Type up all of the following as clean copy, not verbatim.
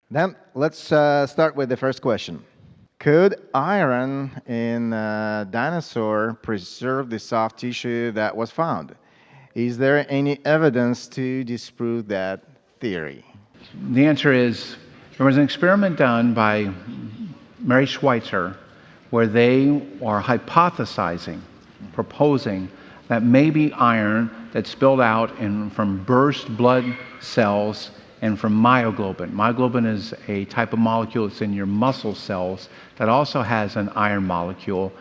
Then let's start with the first question. Could iron in a dinosaur preserve the soft tissue that was found? Is there any evidence to disprove that theory? The answer is there was an experiment done by Mary Schweitzer where they are hypothesizing, proposing that maybe iron that spilled out from burst blood cells and from myoglobin. Myoglobin is a type of molecule that's in your muscle cells that also has an iron molecule.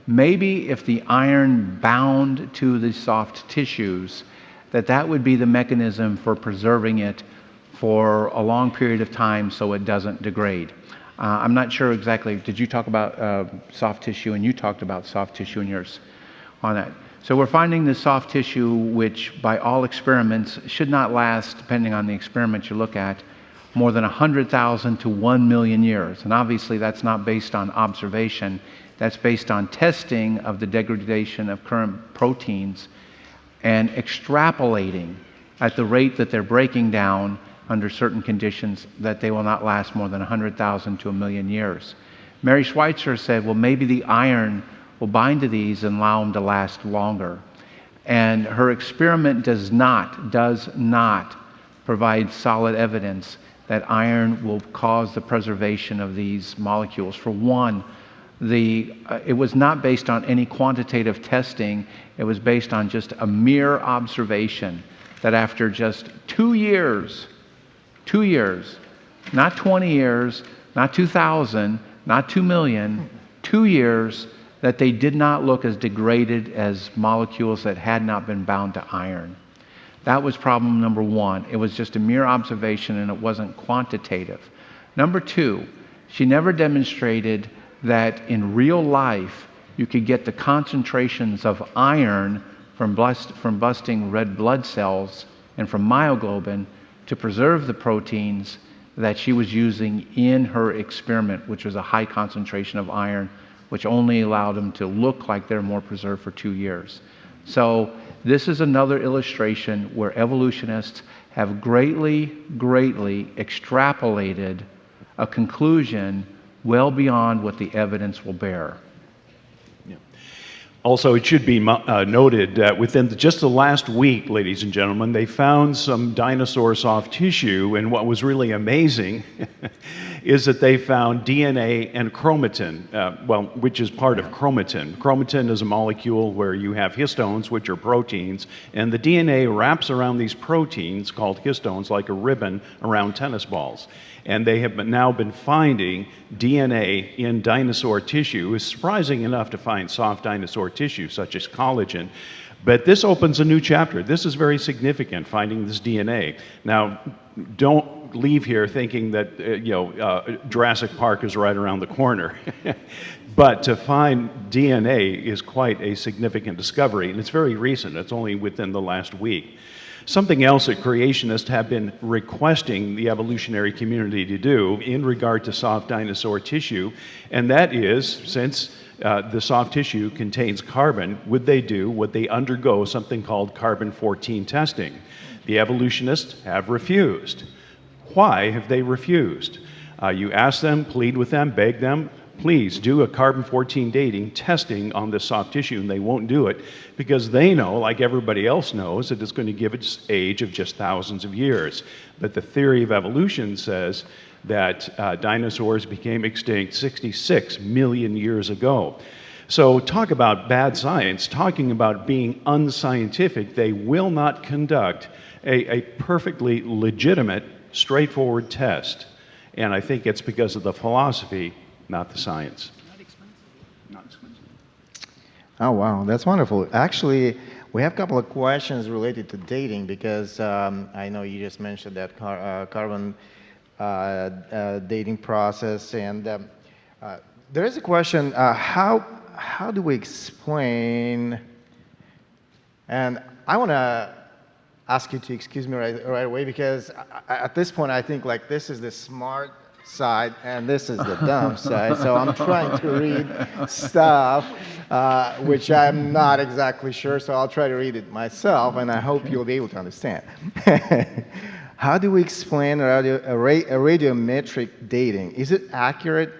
Maybe if the iron bound to the soft tissues, that would be the mechanism for preserving it for a long period of time so it doesn't degrade. I'm not sure exactly, did you talk about soft tissue, and you talked about soft tissue in yours on that. So we're finding the soft tissue, which by all experiments should not last, depending on the experiment you look at, more than 100,000 to 1 million years. And obviously that's not based on observation, that's based on testing of the degradation of current proteins and extrapolating at the rate that they're breaking down under certain conditions that they will not last more than 100,000 to 1 million years. Mary Schweitzer said, well, maybe the iron will bind to these and allow them to last longer. And her experiment does not provide solid evidence that iron will cause the preservation of these molecules. For one, it was not based on any quantitative testing. It was based on just a mere observation that after just 2 years, not 20 years, not 2,000, not 2 million, 2 years, that they did not look as degraded as molecules that had not been bound to iron. That was problem number one. It was just a mere observation and it wasn't quantitative. Number two, she never demonstrated that in real life you could get the concentrations of iron from busting red blood cells and from myoglobin to preserve the proteins that she was using in her experiment, which was a high concentration of iron, which only allowed them to look like they're more preserved for 2 years. So this is another illustration where evolutionists have greatly extrapolated a conclusion well beyond what the evidence will bear. Also, it should be noted that within just the last week, ladies and gentlemen, they found some dinosaur soft tissue, and what was really amazing is that they found DNA and chromatin, which is part of chromatin. Chromatin is a molecule where you have histones, which are proteins, and the DNA wraps around these proteins called histones like a ribbon around tennis balls. And they have now been finding DNA in dinosaur tissue. It's surprising enough to find soft dinosaur tissue, such as collagen. But this opens a new chapter. This is very significant, finding this DNA. Now, don't leave here thinking that Jurassic Park is right around the corner. But to find DNA is quite a significant discovery, and it's very recent. It's only within the last week. Something else that creationists have been requesting the evolutionary community to do in regard to soft dinosaur tissue, and that is, since the soft tissue contains carbon, would they undergo something called carbon-14 testing? The evolutionists have refused. Why have they refused? You ask them, plead with them, beg them, please do a carbon-14 dating testing on this soft tissue, and they won't do it because they know, like everybody else knows, that it's going to give its age of just thousands of years. But the theory of evolution says that dinosaurs became extinct 66 million years ago. So talk about bad science, talking about being unscientific. They will not conduct a perfectly legitimate, straightforward test. And I think it's because of the philosophy, not the science. Not expensive. Oh, wow, that's wonderful. Actually, we have a couple of questions related to dating because I know you just mentioned that carbon dating process, and there is a question, how do we explain, and I want to ask you to excuse me right away because at this point I think like this is the smart side and this is the dumb side, so I'm trying to read stuff which I'm not exactly sure, so I'll try to read it myself and I hope you'll be able to understand. How do we explain radiometric dating? Is it accurate?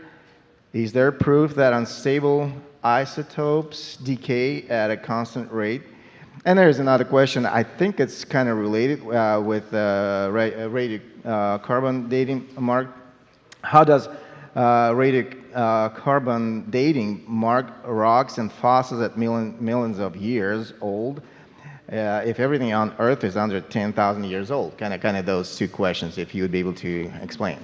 Is there proof that unstable isotopes decay at a constant rate? And there's another question. I think it's kind of related with radiocarbon dating, Mark. How does radiocarbon dating mark rocks and fossils at millions of years old if everything on Earth is under 10,000 years old? Kind of those two questions, if you would be able to explain.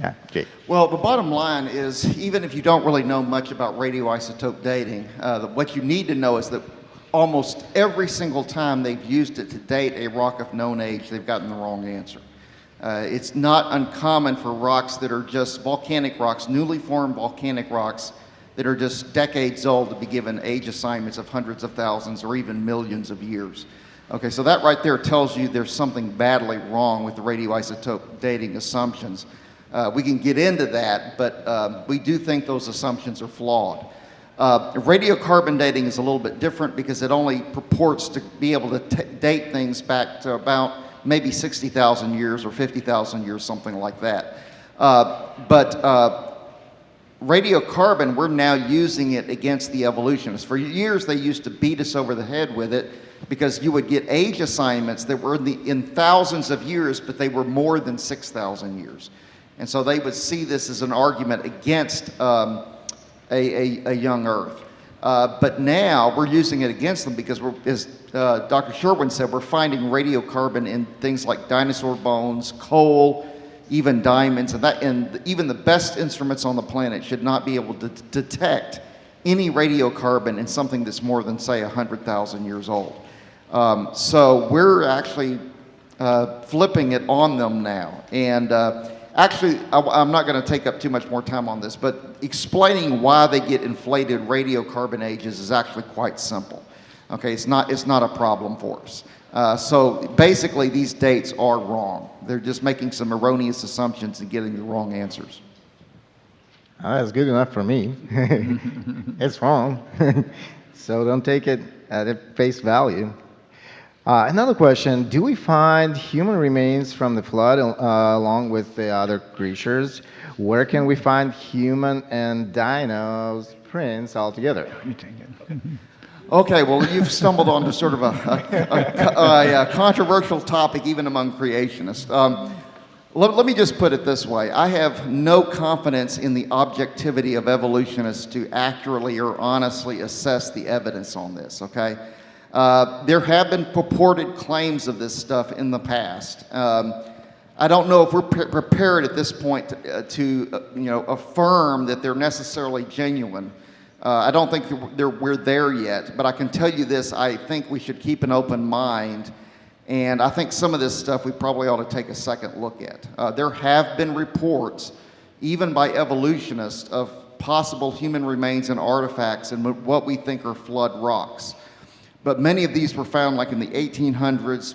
Yeah, Jake. Well, the bottom line is, even if you don't really know much about radioisotope dating, what you need to know is that almost every single time they've used it to date a rock of known age, they've gotten the wrong answer. It's not uncommon for rocks that are just volcanic rocks, newly formed volcanic rocks that are just decades old, to be given age assignments of hundreds of thousands or even millions of years. Okay, so that right there tells you there's something badly wrong with the radioisotope dating assumptions. We can get into that, but we do think those assumptions are flawed. Radiocarbon dating is a little bit different because it only purports to be able to date things back to about maybe 60,000 years or 50,000 years, something like that. But radiocarbon, we're now using it against the evolutionists. For years, they used to beat us over the head with it because you would get age assignments that were in thousands of years, but they were more than 6,000 years. And so they would see this as an argument against a young Earth. But now we're using it against them because, as Dr. Sherwin said, we're finding radiocarbon in things like dinosaur bones, coal, even diamonds, and even the best instruments on the planet should not be able to detect any radiocarbon in something that's more than, say, 100,000 years old. So we're actually flipping it on them now. And actually, I'm not going to take up too much more time on this, but explaining why they get inflated radiocarbon ages is actually quite simple. Okay, it's not a problem for us. So basically, these dates are wrong. They're just making some erroneous assumptions and getting the wrong answers. That's good enough for me. It's wrong. So don't take it at face value. Another question, do we find human remains from the flood along with the other creatures? Where can we find human and dinos prints altogether? Okay, well, you've stumbled onto sort of a controversial topic even among creationists. Let me just put it this way. I have no confidence in the objectivity of evolutionists to accurately or honestly assess the evidence on this, okay? There have been purported claims of this stuff in the past. I don't know if we're prepared at this point to affirm that they're necessarily genuine. I don't think we're there yet, but I can tell you this, I think we should keep an open mind, and I think some of this stuff we probably ought to take a second look at. There have been reports, even by evolutionists, of possible human remains and artifacts in what we think are flood rocks. But many of these were found like in the 1800s,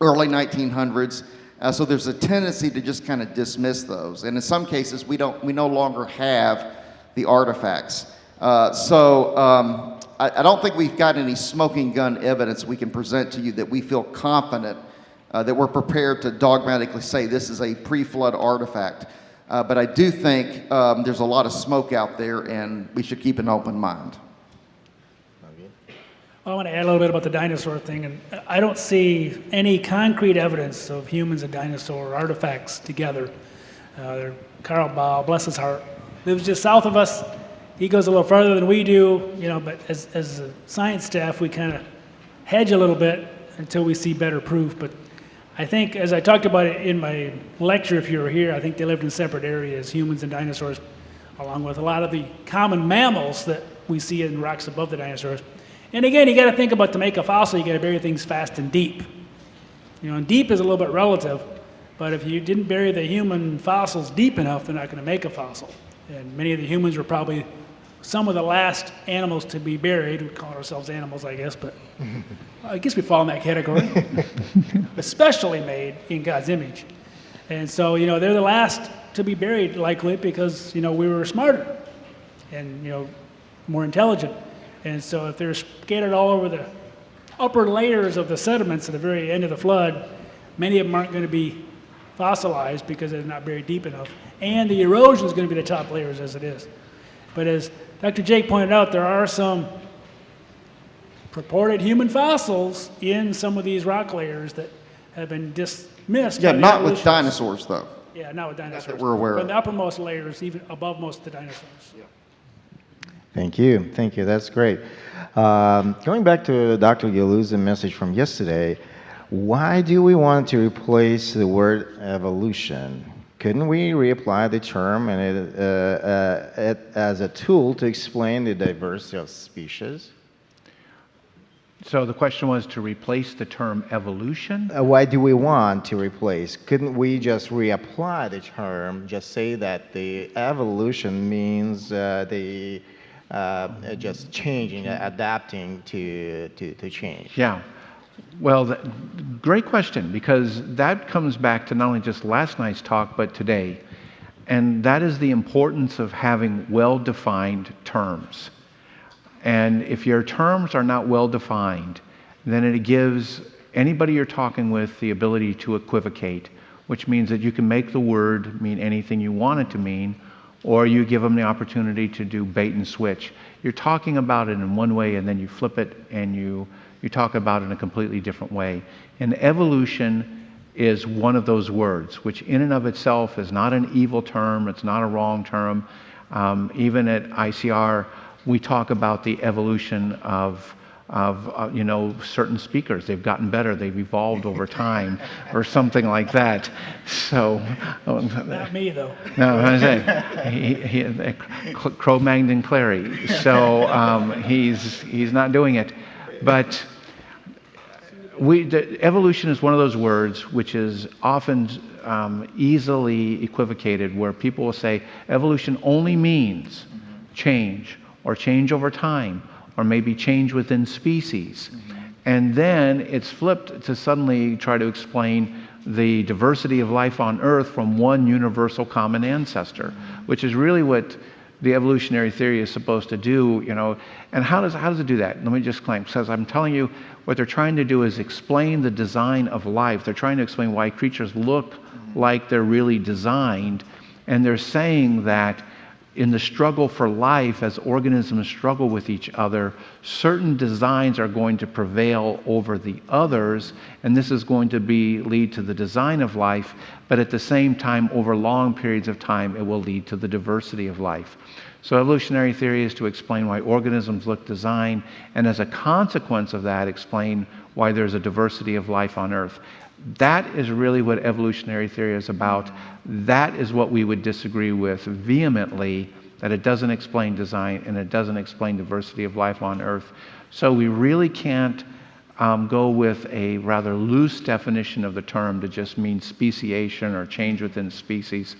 early 1900s, so there's a tendency to just kind of dismiss those. And in some cases, we no longer have the artifacts. I don't think we've got any smoking gun evidence we can present to you that we feel confident that we're prepared to dogmatically say this is a pre-flood artifact. But I do think there's a lot of smoke out there, and we should keep an open mind. I want to add a little bit about the dinosaur thing, and I don't see any concrete evidence of humans and dinosaur artifacts together. Carl Baugh, bless his heart, lives just south of us. He goes a little farther than we do, but as a science staff, we kind of hedge a little bit until we see better proof. But I think, as I talked about it in my lecture, if you were here, I think they lived in separate areas, humans and dinosaurs, along with a lot of the common mammals that we see in rocks above the dinosaurs. And again, you got to think about, to make a fossil, you got to bury things fast and deep. And deep is a little bit relative, but if you didn't bury the human fossils deep enough, they're not going to make a fossil. And many of the humans were probably some of the last animals to be buried. We call ourselves animals, I guess, but I guess we fall in that category. Especially made in God's image. And so, they're the last to be buried, likely, because, we were smarter and, more intelligent. And so if they're scattered all over the upper layers of the sediments at the very end of the flood, many of them aren't going to be fossilized because they're not buried deep enough, and the erosion is going to be the top layers as it is. But as Dr. Jake pointed out, there are some purported human fossils in some of these rock layers that have been dismissed. Yeah, by the not with evolutionists. dinosaurs, though. Yeah, not with dinosaurs. we're aware but of. the uppermost layers, even above most of the dinosaurs. Thank you. Thank you. That's great. Going back to Dr. Guliuzza's message from yesterday, why do we want to replace the word evolution? Couldn't we reapply the term and it as a tool to explain the diversity of species? So the question was to replace the term evolution? Why do we want to replace? Couldn't we just reapply the term, just say that the evolution means just changing, adapting to change? Yeah. Well, great question, because that comes back to not only just last night's talk, but today. And that is the importance of having well-defined terms. And if your terms are not well-defined, then it gives anybody you're talking with the ability to equivocate, which means that you can make the word mean anything you want it to mean, or you give them the opportunity to do bait and switch. You're talking about it in one way, and then you flip it, and you talk about it in a completely different way. And evolution is one of those words, which in and of itself is not an evil term, it's not a wrong term. Even at ICR, we talk about the evolution of certain speakers. They've gotten better, they've evolved over time, or something like that. So, Not me, though. no, I was saying, Cro-Magnon Clarey. So he's not doing it, but the evolution is one of those words which is often easily equivocated, where people will say evolution only means change, or change over time, or maybe change within species. And then it's flipped to suddenly try to explain the diversity of life on Earth from one universal common ancestor, which is really what the evolutionary theory is supposed to do, And how does it do that? Let me just claim, because I'm telling you, what they're trying to do is explain the design of life. They're trying to explain why creatures look like they're really designed, and they're saying that in the struggle for life, as organisms struggle with each other, certain designs are going to prevail over the others, and this is going to lead to the design of life, but at the same time, over long periods of time, it will lead to the diversity of life. So evolutionary theory is to explain why organisms look designed, and as a consequence of that, explain why there's a diversity of life on Earth. That is really what evolutionary theory is about. That is what we would disagree with vehemently, that it doesn't explain design and it doesn't explain diversity of life on Earth. So we really can't go with a rather loose definition of the term to just mean speciation or change within species.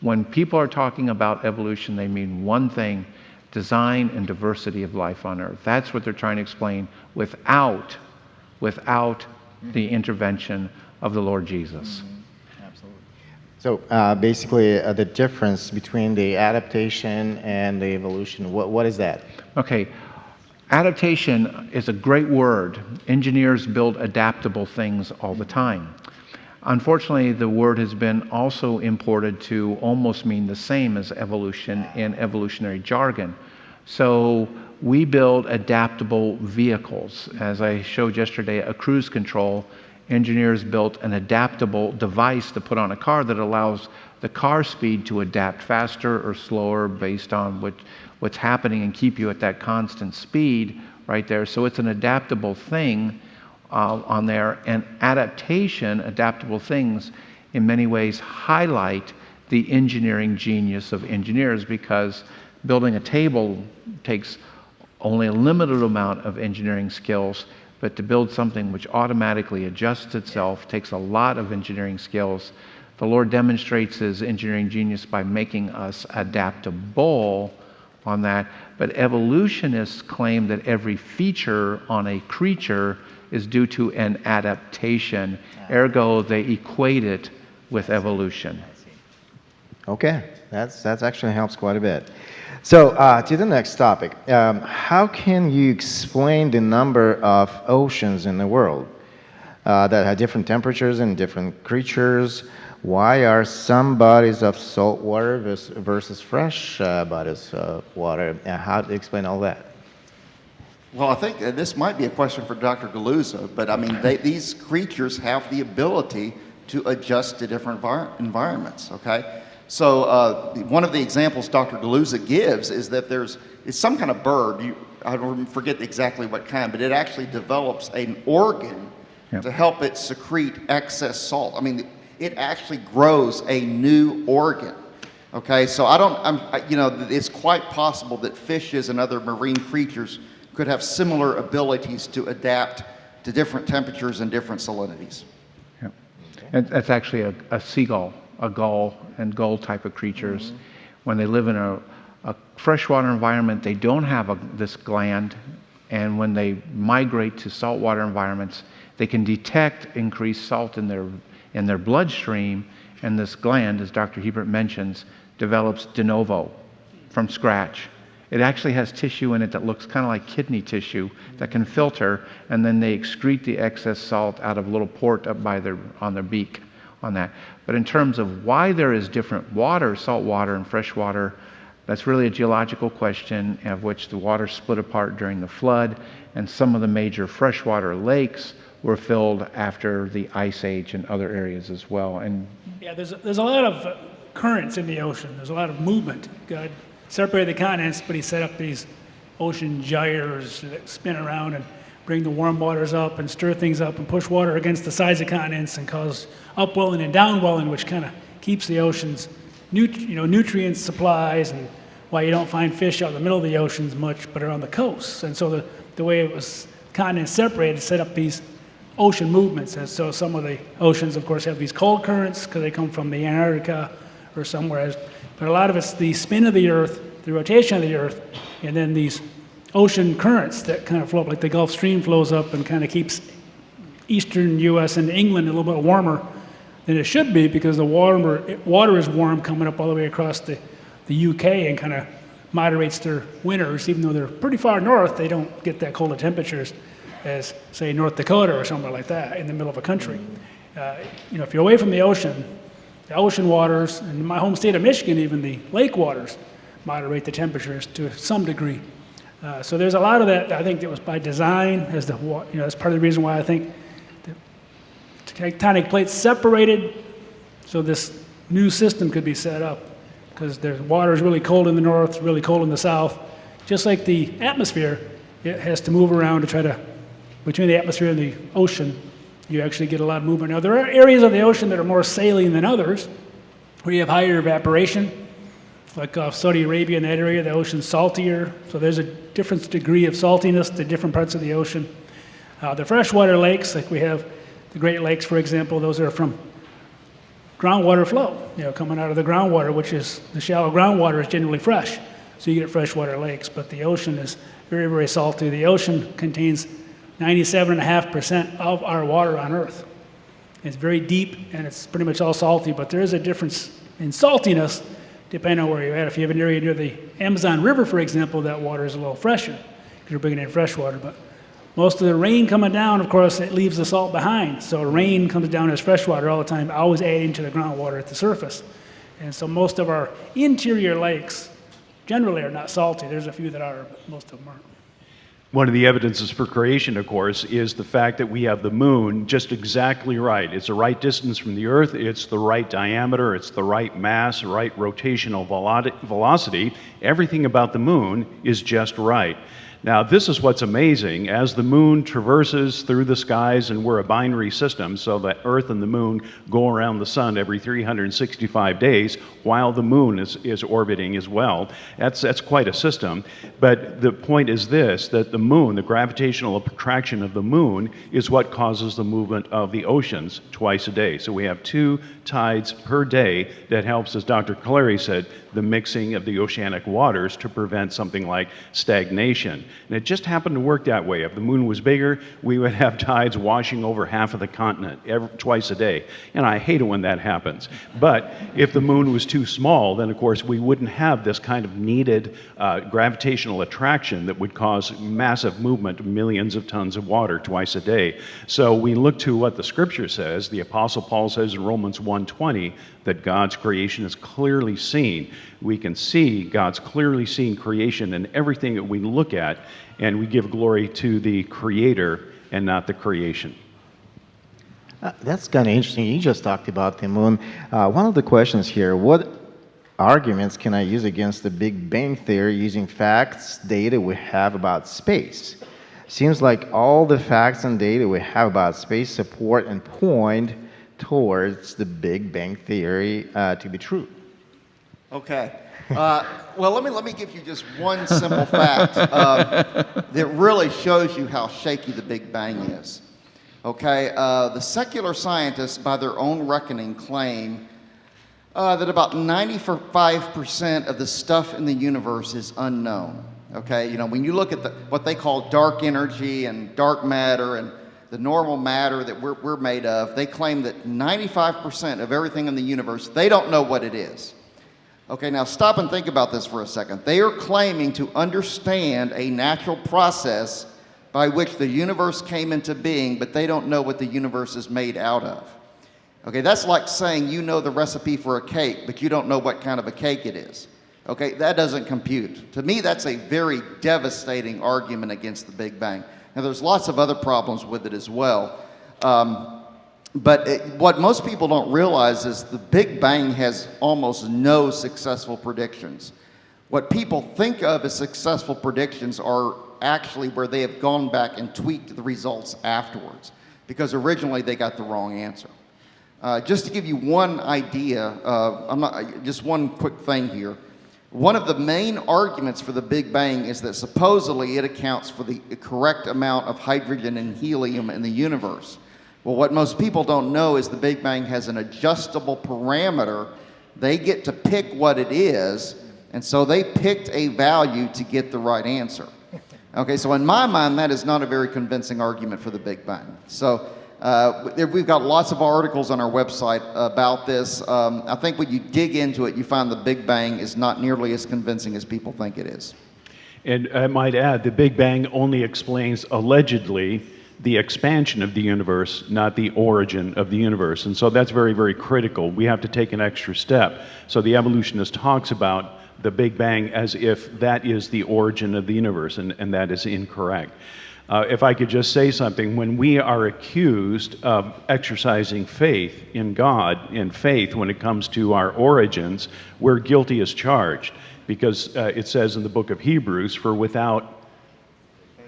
When people are talking about evolution, they mean one thing: design and diversity of life on Earth. That's what they're trying to explain without the intervention of the Lord Jesus. Absolutely. So basically, the difference between the adaptation and the evolution, what is that? Okay, adaptation is a great word. Engineers build adaptable things all the time. Unfortunately, the word has been also imported to almost mean the same as evolution in evolutionary jargon. So we build adaptable vehicles. As I showed yesterday, a cruise control, engineers built an adaptable device to put on a car that allows the car speed to adapt faster or slower based on what's happening and keep you at that constant speed right there. So it's an adaptable thing on there. And adaptable things in many ways highlight the engineering genius of engineers, because building a table takes only a limited amount of engineering skills, but to build something which automatically adjusts itself takes a lot of engineering skills. The Lord demonstrates His engineering genius by making us adaptable on that. But evolutionists claim that every feature on a creature is due to an adaptation. Ergo, they equate it with evolution. Okay, that's actually helps quite a bit. So to the next topic, how can you explain the number of oceans in the world? that have different temperatures and different creatures. Why are some bodies of salt water versus fresh bodies of water? How to explain all that? Well, I think this might be a question for Dr. Guliuzza, but I mean, these creatures have the ability to adjust to different environments, okay? So one of the examples Dr. Guliuzza gives is that it's some kind of bird, I don't forget exactly what kind, but it actually develops an organ to help it secrete excess salt. I mean, it actually grows a new organ. Okay, so it's quite possible that fishes and other marine creatures could have similar abilities to adapt to different temperatures and different salinities. Yeah. And that's actually a seagull, a gull and gull type of creatures. When they live in a freshwater environment, they don't have this gland, and when they migrate to saltwater environments, they can detect increased salt in their bloodstream, and this gland, as Dr. Hebert mentions, develops de novo, from scratch. It actually has tissue in it that looks kind of like kidney tissue that can filter, and then they excrete the excess salt out of a little port up on their beak on that. But in terms of why there is different water, salt water and fresh water, that's really a geological question, of which the water split apart during the flood, and some of the major freshwater lakes were filled after the Ice Age and other areas as well. And Yeah, there's a lot of currents in the ocean. There's a lot of movement. God separated the continents, but he set up these ocean gyres that spin around and bring the warm waters up and stir things up and push water against the sides of continents and cause upwelling and downwelling, which kind of keeps the oceans nutrient supplies, and why you don't find fish out in the middle of the oceans much, but are on the coasts. And so the way it was continents separated set up these ocean movements. And so some of the oceans, of course, have these cold currents because they come from the Antarctica or somewhere. But a lot of it's the spin of the Earth, the rotation of the Earth, and then these ocean currents that kind of flow, like the Gulf Stream flows up and kind of keeps eastern U.S. and England a little bit warmer than it should be, because the water is warm coming up all the way across the UK and kind of moderates their winters. Even though they're pretty far north, they don't get that cold of temperatures as, say, North Dakota or somewhere like that in the middle of a country. If you're away from the ocean waters, and in my home state of Michigan, even the lake waters moderate the temperatures to some degree. So there's a lot of that. I think that was by design, that's part of the reason why I think the tectonic plates separated so this new system could be set up, because the water is really cold in the north, really cold in the south. Just like the atmosphere, it has to move around to try to, between the atmosphere and the ocean, you actually get a lot of movement. Now, there are areas of the ocean that are more saline than others, where you have higher evaporation, like off Saudi Arabia. In that area, the ocean's saltier, so there's a different degree of saltiness to different parts of the ocean. The freshwater lakes, like we have the Great Lakes, for example, those are from groundwater flow, coming out of the groundwater, which is, the shallow groundwater is generally fresh, so you get freshwater lakes. But the ocean is very, very salty. The ocean contains 97.5% of our water on Earth. It's very deep, and it's pretty much all salty, but there is a difference in saltiness depending on where you're at. If you have an area near the Amazon River, for example, that water is a little fresher because you're bringing in fresh water. But most of the rain coming down, of course, it leaves the salt behind. So rain comes down as fresh water all the time, always adding to the groundwater at the surface. And so most of our interior lakes generally are not salty. There's a few that are, but most of them aren't. One of the evidences for creation, of course, is the fact that we have the moon just exactly right. It's the right distance from the Earth, it's the right diameter, it's the right mass, right rotational velocity. Everything about the moon is just right. Now, this is what's amazing. As the moon traverses through the skies, and we're a binary system, so the Earth and the moon go around the sun every 365 days, while the moon is orbiting as well. That's quite a system. But the point is this, that the moon, the gravitational attraction of the moon, is what causes the movement of the oceans twice a day. So we have 2 tides per day that helps, as Dr. Clarey said, the mixing of the oceanic waters to prevent something like stagnation. And it just happened to work that way. If the moon was bigger, we would have tides washing over half of the continent twice a day. And I hate it when that happens. But if the moon was too small, then of course we wouldn't have this kind of needed gravitational attraction that would cause massive movement of millions of tons of water twice a day. So we look to what the scripture says. The Apostle Paul says in Romans 1:20 that God's creation is clearly seen. We can see God's clearly seen creation in everything that we look at, and we give glory to the Creator and not the creation. That's kind of interesting. You just talked about the moon. One of the questions here, what arguments can I use against the Big Bang Theory using facts, data we have about space? Seems like all the facts and data we have about space support and point towards the Big Bang Theory to be true. Okay. Well, let me give you just one simple fact that really shows you how shaky the Big Bang is. Okay. The secular scientists, by their own reckoning, claim that about 95% of the stuff in the universe is unknown. Okay. You know, when you look at what they call dark energy and dark matter and the normal matter that we're made of, they claim that 95% of everything in the universe, they don't know what it is. Okay, now stop and think about this for a second. They are claiming to understand a natural process by which the universe came into being, but they don't know what the universe is made out of. Okay, that's like saying you know the recipe for a cake, but you don't know what kind of a cake it is. Okay, that doesn't compute. To me, that's a very devastating argument against the Big Bang. Now, there's lots of other problems with it as well. But what most people don't realize is the Big Bang has almost no successful predictions. What people think of as successful predictions are actually where they have gone back and tweaked the results afterwards, because originally they got the wrong answer. Just to give you one idea, just one quick thing here. One of the main arguments for the Big Bang is that supposedly it accounts for the correct amount of hydrogen and helium in the universe. Well, what most people don't know is the Big Bang has an adjustable parameter. They get to pick what it is, and so they picked a value to get the right answer. Okay, so in my mind, that is not a very convincing argument for the Big Bang. So we've got lots of articles on our website about this. I think when you dig into it, you find the Big Bang is not nearly as convincing as people think it is. And I might add, the Big Bang only explains, allegedly, the expansion of the universe, not the origin of the universe. And so that's very, very critical. We have to take an extra step. So the evolutionist talks about the Big Bang as if that is the origin of the universe, and that is incorrect. If I could just say something, when we are accused of exercising faith in God and faith when it comes to our origins, we're guilty as charged, because it says in the book of Hebrews, for without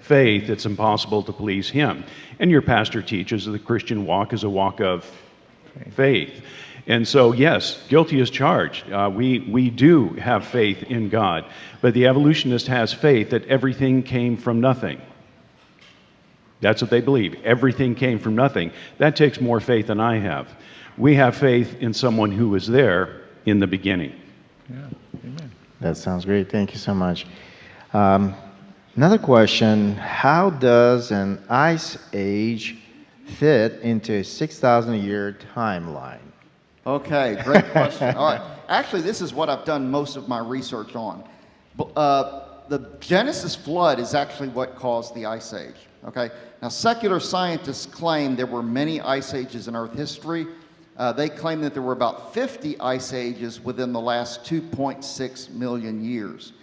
faith it's impossible to please him. And your pastor teaches that the Christian walk is a walk of faith. And so, yes, guilty as charged. We do have faith in God, but the evolutionist has faith that everything came from nothing. That's what they believe. Everything came from nothing. That takes more faith than I have. We have faith in someone who was there in the beginning. Yeah, amen. That sounds great. Thank you so much. Another question, how does an ice age fit into a 6,000-year timeline? Okay, great question. All right. Actually, this is what I've done most of my research on. The Genesis flood is actually what caused the Ice Age. Okay. Now, secular scientists claim there were many ice ages in Earth history. They claim that there were about 50 ice ages within the last 2.6 million years.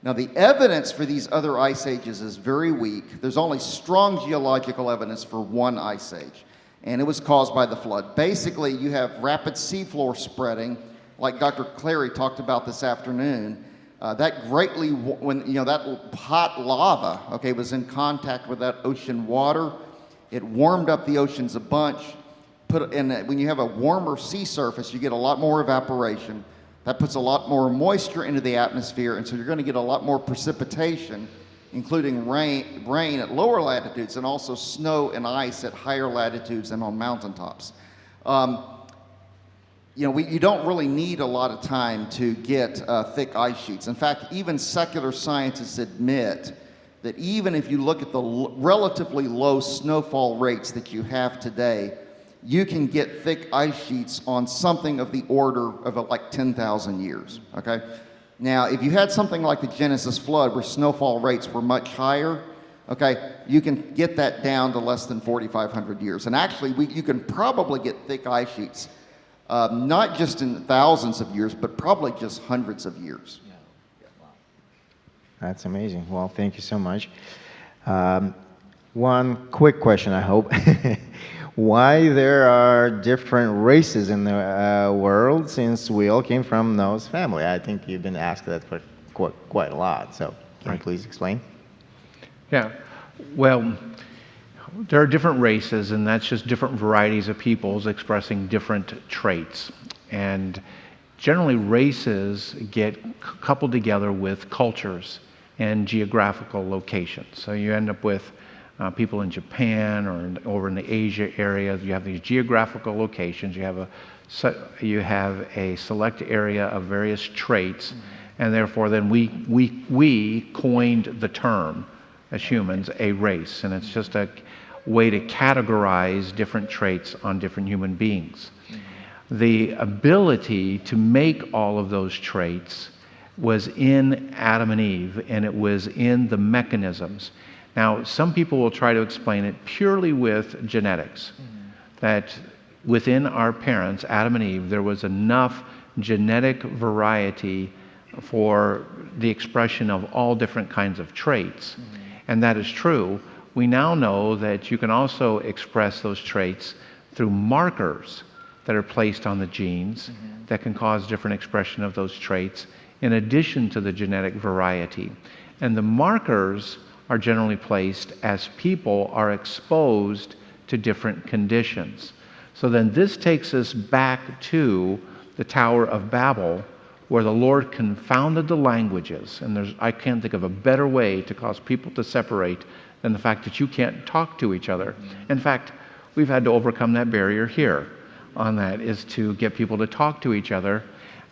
Now, the evidence for these other ice ages is very weak. There's only strong geological evidence for one ice age, and it was caused by the flood. Basically, you have rapid seafloor spreading, like Dr. Clarey talked about this afternoon. That greatly, when that hot lava, okay, was in contact with that ocean water, it warmed up the oceans a bunch. When you have a warmer sea surface, you get a lot more evaporation. That puts a lot more moisture into the atmosphere, and so you're going to get a lot more precipitation, including rain at lower latitudes, and also snow and ice at higher latitudes and on mountaintops. You don't really need a lot of time to get thick ice sheets. In fact, even secular scientists admit that even if you look at the relatively low snowfall rates that you have today, you can get thick ice sheets on something of the order of like 10,000 years, okay? Now, if you had something like the Genesis flood where snowfall rates were much higher, okay, you can get that down to less than 4,500 years. And actually, you can probably get thick ice sheets, not just in thousands of years, but probably just hundreds of years. That's amazing. Well, thank you so much. One quick question, I hope. Why there are different races in the world since we all came from Noah's family? I think you've been asked that for quite a lot. So can you please explain? Yeah, well, there are different races, and that's just different varieties of peoples expressing different traits. And generally, races get coupled together with cultures and geographical locations. So you end up with people in Japan or over in the Asia area. You have these geographical locations. You have a select area of various traits, and therefore then we coined the term as humans a race, and it's just a way to categorize different traits on different human beings. The ability to make all of those traits was in Adam and Eve, and it was in the mechanisms. Now, some people will try to explain it purely with genetics, that within our parents, Adam and Eve, there was enough genetic variety for the expression of all different kinds of traits. And that is true. We now know that you can also express those traits through markers that are placed on the genes that can cause different expression of those traits in addition to the genetic variety. And the markers are generally placed as people are exposed to different conditions. So then this takes us back to the Tower of Babel, where the Lord confounded the languages. And I can't think of a better way to cause people to separate than the fact that you can't talk to each other. In fact, we've had to overcome that barrier here on that, is to get people to talk to each other.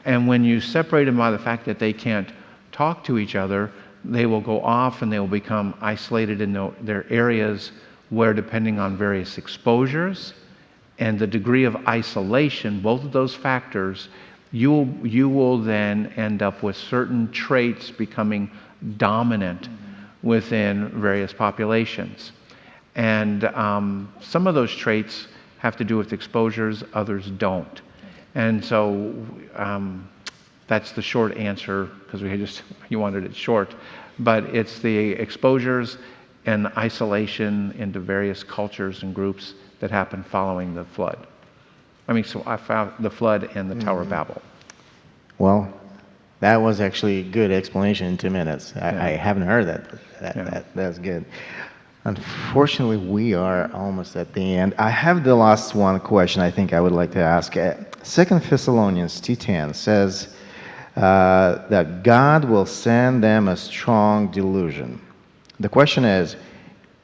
And when you separate them by the fact that they can't talk to each other, they will go off and they will become isolated in their areas where, depending on various exposures and the degree of isolation, both of those factors, you will then end up with certain traits becoming dominant within various populations. And some of those traits have to do with exposures, others don't. And so that's the short answer, because you wanted it short. But it's the exposures and isolation into various cultures and groups that happen following the flood. So I found the flood and the Tower of Babel. Well, that was actually a good explanation in 2 minutes. I haven't heard that. That's good. Unfortunately, we are almost at the end. I have the last one question I think I would like to ask. 2 Thessalonians 2:10 says that God will send them a strong delusion. The question is,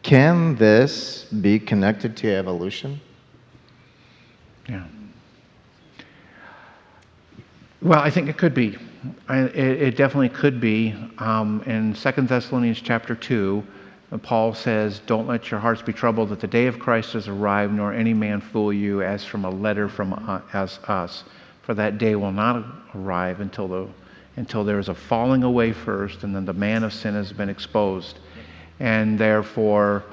can this be connected to evolution? Yeah. Well, I think it could be. It definitely could be. In 2 Thessalonians chapter 2, Paul says, "Don't let your hearts be troubled, that the day of Christ has arrived, nor any man fool you as from a letter from us. For that day will not arrive until there is a falling away first, and then the man of sin has been exposed." And therefore,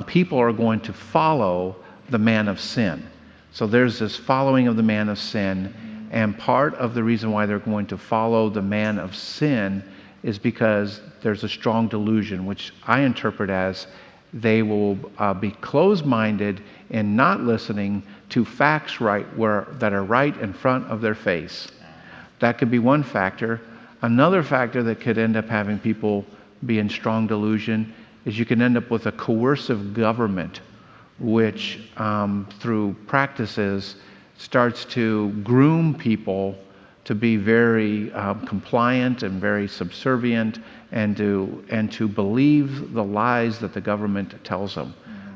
people are going to follow the man of sin. So there's this following of the man of sin, and part of the reason why they're going to follow the man of sin is because there's a strong delusion, which I interpret as they will be closed-minded and not listening to facts that are right in front of their face. That could be one factor. Another factor that could end up having people be in strong delusion is you can end up with a coercive government, which through practices starts to groom people to be very compliant and very subservient, and to believe the lies that the government tells them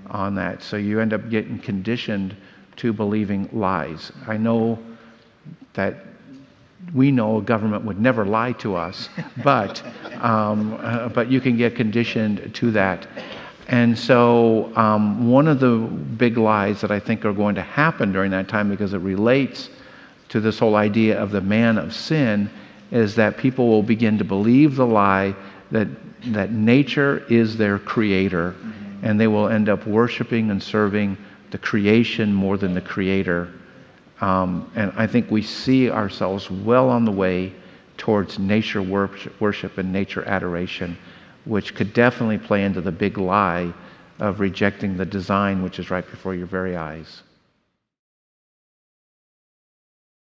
on that. So you end up getting conditioned to believing lies. I know that we know a government would never lie to us, but but you can get conditioned to that. And so one of the big lies that I think are going to happen during that time, because it relates to this whole idea of the man of sin, is that people will begin to believe the lie that nature is their creator, and they will end up worshiping and serving the creation more than the creator. And I think we see ourselves well on the way towards nature worship and nature adoration, which could definitely play into the big lie of rejecting the design which is right before your very eyes.